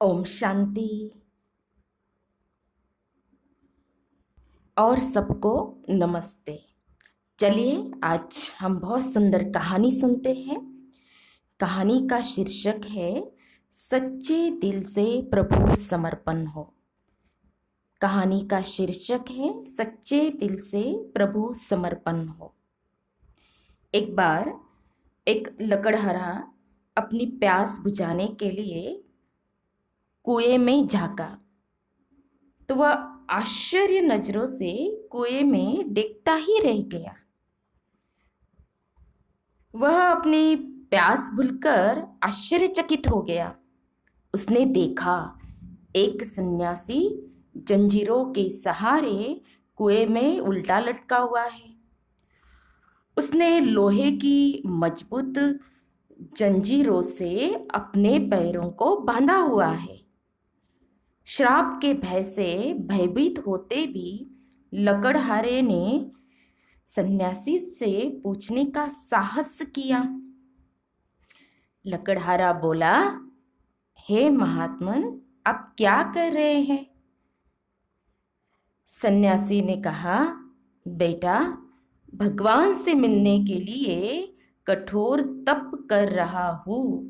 ओम शांति। और सबको नमस्ते। चलिए आज हम बहुत सुंदर कहानी सुनते हैं। कहानी का शीर्षक है सच्चे दिल से प्रभु समर्पण हो। कहानी का शीर्षक है सच्चे दिल से प्रभु समर्पण हो। एक बार एक लकड़हारा अपनी प्यास बुझाने के लिए कुएं में झांका तो वह आश्चर्य नजरों से कुएं में देखता ही रह गया। वह अपनी प्यास भूलकर आश्चर्यचकित हो गया। उसने देखा एक सन्यासी जंजीरों के सहारे कुएं में उल्टा लटका हुआ है। उसने लोहे की मजबूत जंजीरों से अपने पैरों को बांधा हुआ है। श्राप के भय से भयभीत होते भी लकड़हारे ने सन्यासी से पूछने का साहस किया। लकड़हारा बोला, हे महात्मन, आप क्या कर रहे हैं? सन्यासी ने कहा, बेटा, भगवान से मिलने के लिए कठोर तप कर रहा हूँ।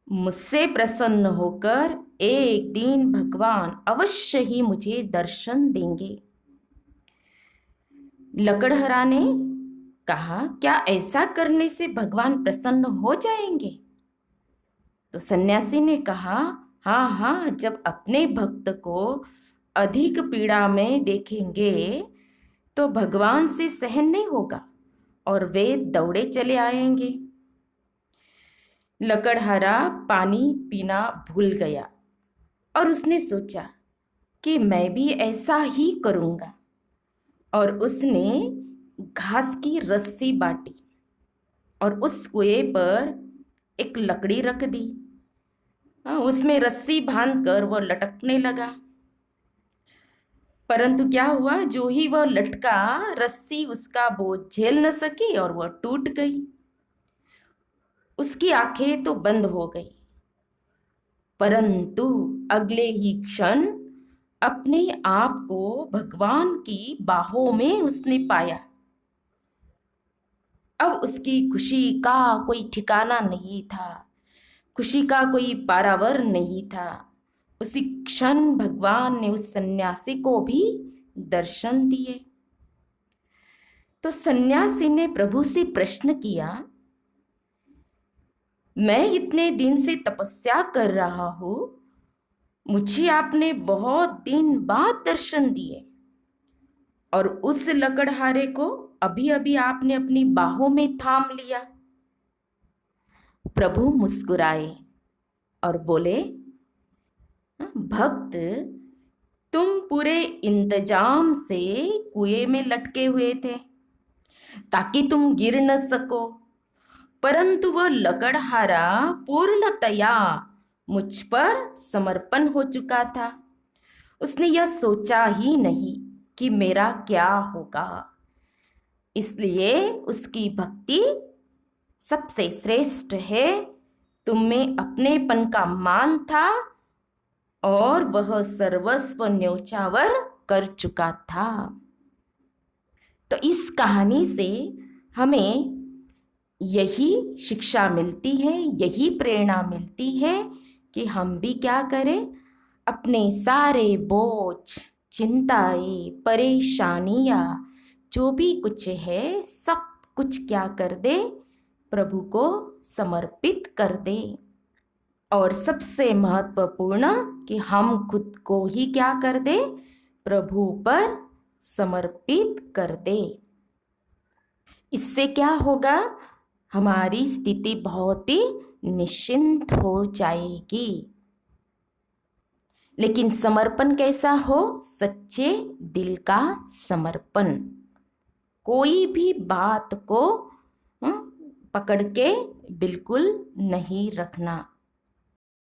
मुझसे प्रसन्न होकर एक दिन भगवान अवश्य ही मुझे दर्शन देंगे। लकड़हारा ने कहा, क्या ऐसा करने से भगवान प्रसन्न हो जाएंगे? तो सन्यासी ने कहा, हाँ हाँ, जब अपने भक्त को अधिक पीड़ा में देखेंगे तो भगवान से सहन नहीं होगा और वे दौड़े चले आएंगे। लकड़हारा पानी पीना भूल गया और उसने सोचा कि मैं भी ऐसा ही करूँगा, और उसने घास की रस्सी बांटी और उस कुएं पर एक लकड़ी रख दी। उसमें रस्सी बांधकर वह लटकने लगा। परंतु क्या हुआ, जो ही वह लटका, रस्सी उसका बोझ झेल न सकी और वह टूट गई। उसकी आंखें तो बंद हो गई, परंतु अगले ही क्षण अपने आप को भगवान की बाहों में उसने पाया। अब उसकी खुशी का कोई ठिकाना नहीं था, खुशी का कोई पारावर नहीं था। उसी क्षण भगवान ने उस सन्यासी को भी दर्शन दिए। तो सन्यासी ने प्रभु से प्रश्न किया, मैं इतने दिन से तपस्या कर रहा हूं, मुझे आपने बहुत दिन बाद दर्शन दिए, और उस लकड़हारे को अभी अभी आपने अपनी बाहों में थाम लिया। प्रभु मुस्कुराए और बोले, भक्त, तुम पूरे इंतजाम से कुएं में लटके हुए थे ताकि तुम गिर न सको, परंतु वह लकड़हारा पूर्णतया मुझ पर समर्पण हो चुका था। उसने यह सोचा ही नहीं कि मेरा क्या होगा, इसलिए उसकी भक्ति सबसे श्रेष्ठ है। तुम में अपनेपन का मान था और वह सर्वस्व न्योछावर कर चुका था। तो इस कहानी से हमें यही शिक्षा मिलती है, यही प्रेरणा मिलती है कि हम भी क्या करें, अपने सारे बोझ, चिंताएं, परेशानियां, जो भी कुछ है, सब कुछ क्या कर दे, प्रभु को समर्पित कर दे। और सबसे महत्वपूर्ण कि हम खुद को ही क्या कर दे, प्रभु पर समर्पित कर दे। इससे क्या होगा, हमारी स्थिति बहुत ही निश्चिंत हो जाएगी। लेकिन समर्पण कैसा हो, सच्चे दिल का समर्पण। कोई भी बात को पकड़ के बिल्कुल नहीं रखना।